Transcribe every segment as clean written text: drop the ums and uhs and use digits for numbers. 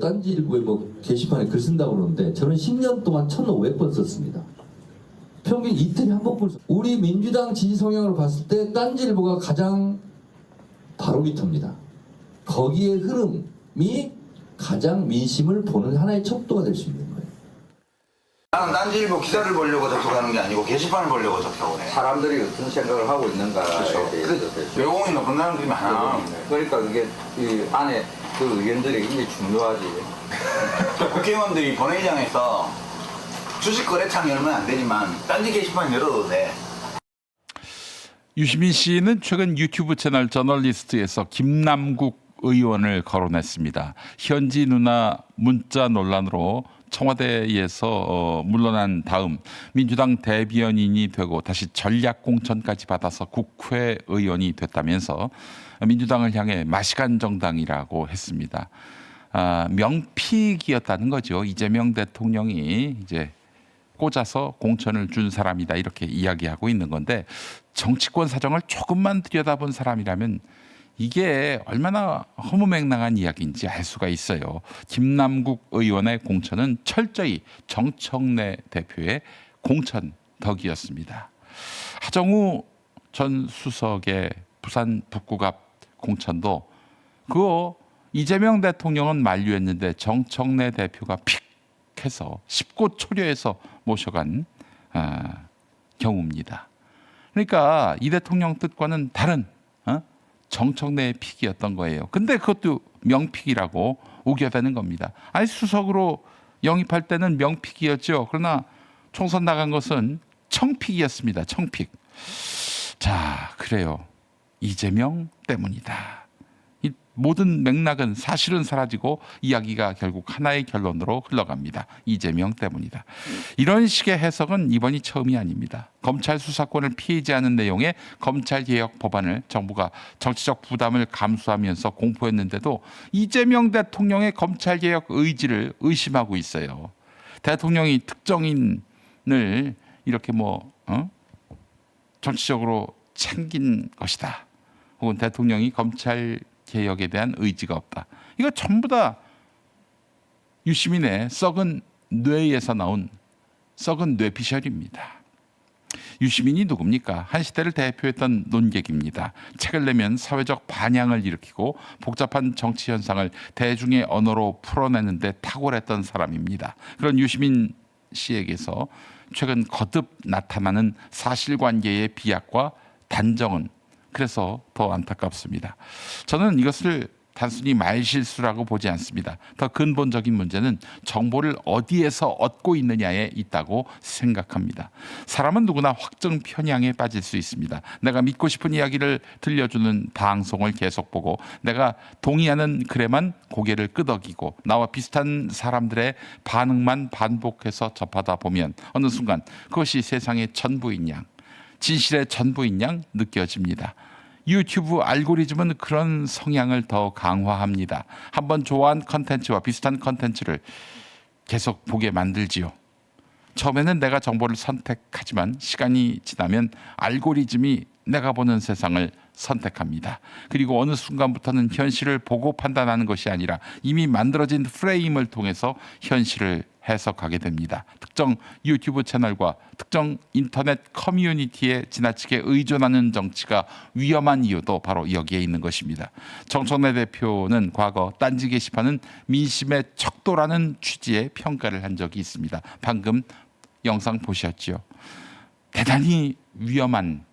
딴지일보에 뭐 게시판에 글 쓴다고 그러는데 저는 10년 동안 1,500번 썼습니다. 평균 이틀에 한 번꼴. 우리 민주당 지지 성향으로 봤을 때 딴지일보가 가장 바로 밑입니다. 거기에 흐름이 가장 민심을 보는 하나의 척도가 될 수 있는 거예요. 나는 딴지일보 기사를 보려고 접속하는 게 아니고 게시판을 보려고 접속을 해. 사람들이 어떤 생각을 하고 있는가에 그렇죠. 대해서 외공이 높은 사람들이 많아. 그러니까 그게 이 안에 그 의견들이 굉장히 중요하지. 국회의원들이 본회의장에서 주식 거래창 열면 안 되지만 딴지 게시판 열어도 돼. 유시민 씨는 최근 유튜브 채널 저널리스트에서 김남국 의원을 거론했습니다. 현지 누나 문자 논란으로 청와대에서 물러난 다음 민주당 대변인이 되고 다시 전략공천까지 받아서 국회의원이 됐다면서 민주당을 향해 마시간 정당이라고 했습니다. 명픽이었다는 거죠. 이재명 대통령이 이제 꽂아서 공천을 준 사람이다 이렇게 이야기하고 있는 건데, 정치권 사정을 조금만 들여다본 사람이라면 이게 얼마나 허무맹랑한 이야기인지 알 수가 있어요. 김남국 의원의 공천은 철저히 정청래 대표의 공천 덕이었습니다. 하정우 전 수석의 부산 북구갑 공천도 그거 이재명 대통령은 만류했는데 정청래 대표가 픽 해서 쉽고 초려해서 모셔간 경우입니다. 그러니까 이 대통령 뜻과는 다른 정청래의 픽이었던 거예요. 근데 그것도 명픽이라고 우겨대는 겁니다. 아니 수석으로 영입할 때는 명픽이었죠. 그러나 총선 나간 것은 청픽이었습니다. 청픽. 자, 그래요. 이재명 때문이다. 이 모든 맥락은 사실은 사라지고 이야기가 결국 하나의 결론으로 흘러갑니다. 이재명 때문이다. 이런 식의 해석은 이번이 처음이 아닙니다. 검찰 수사권을 피하지 않은 내용의 검찰개혁 법안을 정부가 정치적 부담을 감수하면서 공포했는데도 이재명 대통령의 검찰개혁 의지를 의심하고 있어요. 대통령이 특정인을 이렇게 정치적으로 챙긴 것이다. 혹은 대통령이 검찰 개혁에 대한 의지가 없다. 이거 전부 다 유시민의 썩은 뇌에서 나온 썩은 뇌피셜입니다. 유시민이 누굽니까? 한 시대를 대표했던 논객입니다. 책을 내면 사회적 반향을 일으키고 복잡한 정치 현상을 대중의 언어로 풀어내는데 탁월했던 사람입니다. 그런 유시민 씨에게서 최근 거듭 나타나는 사실관계의 비약과 단정은 그래서 더 안타깝습니다. 저는 이것을 단순히 말실수라고 보지 않습니다. 더 근본적인 문제는 정보를 어디에서 얻고 있느냐에 있다고 생각합니다. 사람은 누구나 확정 편향에 빠질 수 있습니다. 내가 믿고 싶은 이야기를 들려주는 방송을 계속 보고 내가 동의하는 글에만 고개를 끄덕이고 나와 비슷한 사람들의 반응만 반복해서 접하다 보면 어느 순간 그것이 세상의 전부인 양, 진실의 전부인 양 느껴집니다. 유튜브 알고리즘은 그런 성향을 더 강화합니다. 한번 좋아한 컨텐츠와 비슷한 컨텐츠를 계속 보게 만들지요. 처음에는 내가 정보를 선택하지만 시간이 지나면 알고리즘이 내가 보는 세상을 선택합니다. 그리고 어느 순간부터는 현실을 보고 판단하는 것이 아니라 이미 만들어진 프레임을 통해서 현실을 해석하게 됩니다. 특정 유튜브 채널과 특정 인터넷 커뮤니티에 지나치게 의존하는 정치가 위험한 이유도 바로 여기에 있는 것입니다. 정청래 대표는 과거 딴지 게시판은 민심의 척도라는 취지의 평가를 한 적이 있습니다. 방금 영상 보셨죠? 대단히 위험한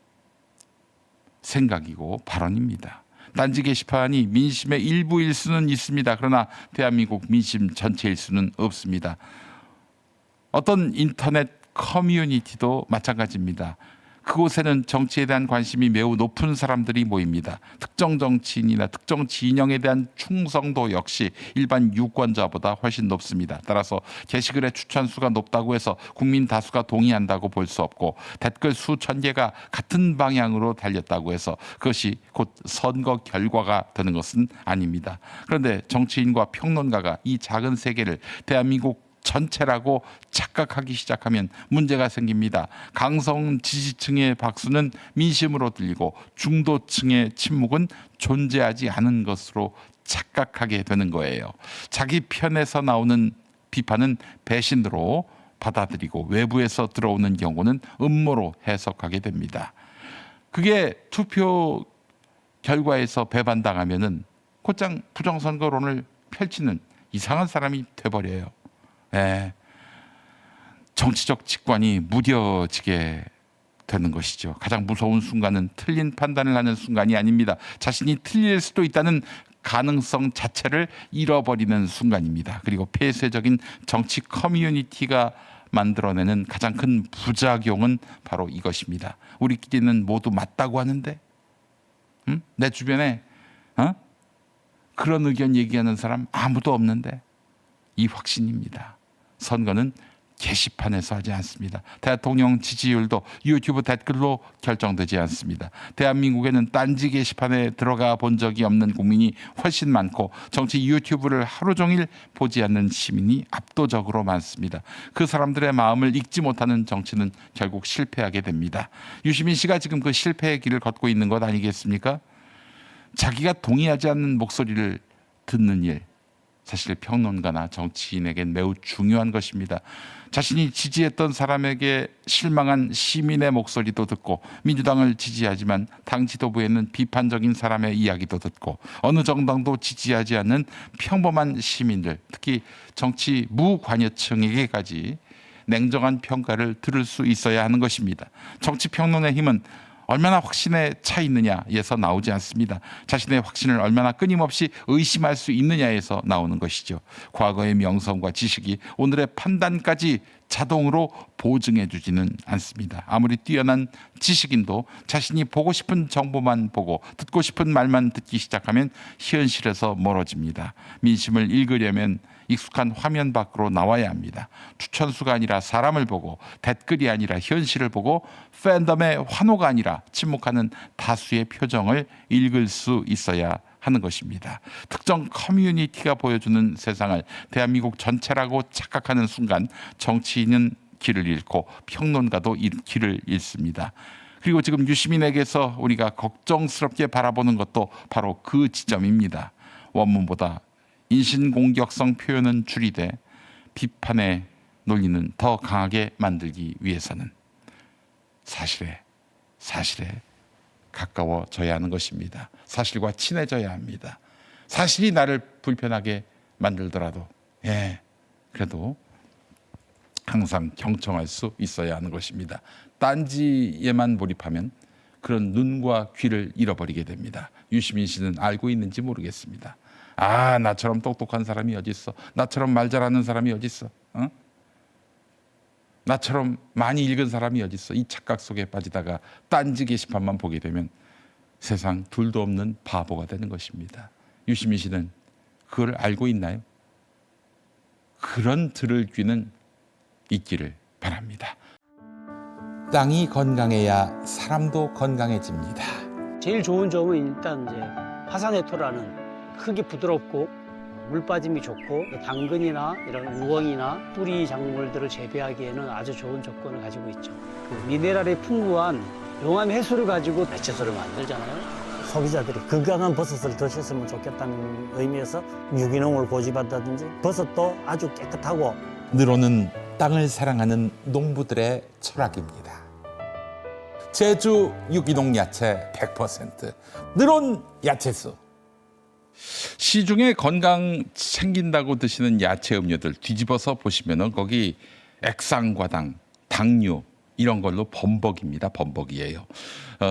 생각이고 발언입니다. 딴지 게시판이 민심의 일부일 수는 있습니다. 그러나 대한민국 민심 전체일 수는 없습니다. 어떤 인터넷 커뮤니티도 마찬가지입니다. 그곳에는 정치에 대한 관심이 매우 높은 사람들이 모입니다. 특정 정치인이나 특정 진영에 대한 충성도 역시 일반 유권자보다 훨씬 높습니다. 따라서 게시글의 추천수가 높다고 해서 국민 다수가 동의한다고 볼 수 없고 댓글 수천 개가 같은 방향으로 달렸다고 해서 그것이 곧 선거 결과가 되는 것은 아닙니다. 그런데 정치인과 평론가가 이 작은 세계를 대한민국 전체라고 착각하기 시작하면 문제가 생깁니다. 강성 지지층의 박수는 민심으로 들리고 중도층의 침묵은 존재하지 않은 것으로 착각하게 되는 거예요. 자기 편에서 나오는 비판은 배신으로 받아들이고 외부에서 들어오는 경우는 음모로 해석하게 됩니다. 그게 투표 결과에서 배반당하면은 곧장 부정선거론을 펼치는 이상한 사람이 돼버려요. 예. 정치적 직관이 무뎌지게 되는 것이죠. 가장 무서운 순간은 틀린 판단을 하는 순간이 아닙니다. 자신이 틀릴 수도 있다는 가능성 자체를 잃어버리는 순간입니다. 그리고 폐쇄적인 정치 커뮤니티가 만들어내는 가장 큰 부작용은 바로 이것입니다. 우리끼리는 모두 맞다고 하는데 내 주변에 그런 의견 얘기하는 사람 아무도 없는데, 이 확신입니다. 선거는 게시판에서 하지 않습니다. 대통령 지지율도 유튜브 댓글로 결정되지 않습니다. 대한민국에는 딴지 게시판에 들어가 본 적이 없는 국민이 훨씬 많고 정치 유튜브를 하루 종일 보지 않는 시민이 압도적으로 많습니다. 그 사람들의 마음을 읽지 못하는 정치는 결국 실패하게 됩니다. 유시민 씨가 지금 그 실패의 길을 걷고 있는 것 아니겠습니까? 자기가 동의하지 않는 목소리를 듣는 일, 사실 평론가나 정치인에겐 매우 중요한 것입니다. 자신이 지지했던 사람에게 실망한 시민의 목소리도 듣고, 민주당을 지지하지만 당 지도부에는 비판적인 사람의 이야기도 듣고, 어느 정당도 지지하지 않는 평범한 시민들, 특히 정치 무관여층에게까지 냉정한 평가를 들을 수 있어야 하는 것입니다. 정치평론의 힘은 얼마나 확신에 차 있느냐에서 나오지 않습니다. 자신의 확신을 얼마나 끊임없이 의심할 수 있느냐에서 나오는 것이죠. 과거의 명성과 지식이 오늘의 판단까지 자동으로 보증해 주지는 않습니다. 아무리 뛰어난 지식인도 자신이 보고 싶은 정보만 보고 듣고 싶은 말만 듣기 시작하면 현실에서 멀어집니다. 민심을 읽으려면 익숙한 화면 밖으로 나와야 합니다. 추천수가 아니라 사람을 보고, 댓글이 아니라 현실을 보고, 팬덤의 환호가 아니라 침묵하는 다수의 표정을 읽을 수 있어야 하는 것입니다. 특정 커뮤니티가 보여주는 세상을 대한민국 전체라고 착각하는 순간 정치인은 길을 잃고 평론가도 길을 잃습니다. 그리고 지금 유시민에게서 우리가 걱정스럽게 바라보는 것도 바로 그 지점입니다. 원문보다 인신공격성 표현은 줄이되 비판의 논리는 더 강하게 만들기 위해서는 사실에 가까워져야 하는 것입니다. 사실과 친해져야 합니다. 사실이 나를 불편하게 만들더라도 그래도 항상 경청할 수 있어야 하는 것입니다. 딴지에만 몰입하면 그런 눈과 귀를 잃어버리게 됩니다. 유시민 씨는 알고 있는지 모르겠습니다. 나처럼 똑똑한 사람이 어디 있어? 나처럼 말 잘하는 사람이 어디 있어? 나처럼 많이 읽은 사람이 어디 있어? 이 착각 속에 빠지다가 딴지 게시판만 보게 되면 세상 둘도 없는 바보가 되는 것입니다. 유시민 씨는 그걸 알고 있나요? 그런 들을 귀는 있기를 바랍니다. 땅이 건강해야 사람도 건강해집니다. 제일 좋은 점은 일단 이제 화산의 토라는 크기 부드럽고 물 빠짐이 좋고 당근이나 이런 우엉이나 뿌리 작물들을 재배하기에는 아주 좋은 조건을 가지고 있죠. 그 미네랄이 풍부한 용암 해수를 가지고 배채소를 만들잖아요. 소비자들이 건강한 버섯을 드셨으면 좋겠다는 의미에서 유기농을 고집한다든지, 버섯도 아주 깨끗하고 늘어는 땅을 사랑하는 농부들의 철학입니다. 제주 유기농 야채 100%, 늘어온 야채수. 시중에 건강 챙긴다고 드시는 야채 음료들 뒤집어서 보시면은 거기 액상과당, 당류 이런 걸로 범벅입니다. 범벅이에요.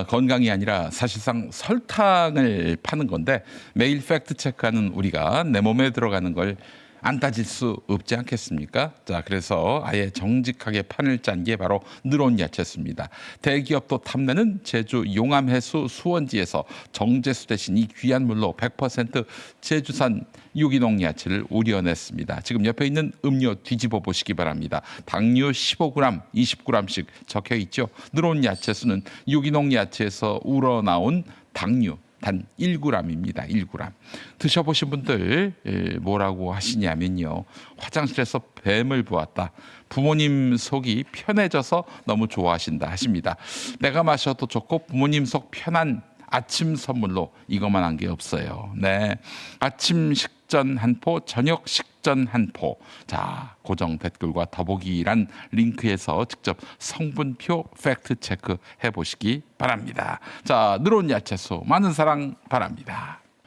건강이 아니라 사실상 설탕을 파는 건데, 매일 팩트 체크하는 우리가 내 몸에 들어가는 걸 안 따질 수 없지 않겠습니까? 자, 그래서 아예 정직하게 판을 짠 게 바로 늘어온 야채수입니다. 대기업도 탐내는 제주 용암해수 수원지에서 정제수 대신 이 귀한 물로 100% 제주산 유기농 야채를 우려냈습니다. 지금 옆에 있는 음료 뒤집어 보시기 바랍니다. 당류 15g, 20g씩 적혀 있죠. 늘어온 야채수는 유기농 야채에서 우러나온 당류 단 1g입니다. 1g. 드셔보신 분들 뭐라고 하시냐면요. 화장실에서 뱀을 보았다. 부모님 속이 편해져서 너무 좋아하신다 하십니다. 내가 마셔도 좋고 부모님 속 편한 아침 선물로 이것만 한 게 없어요. 네, 아침 식전 한 포, 저녁 식전 한 포. 자, 고정 댓글과 더보기란 링크에서 직접 성분표 팩트 체크 해보시기 바랍니다. 자, 늘어온 야채수 많은 사랑 바랍니다.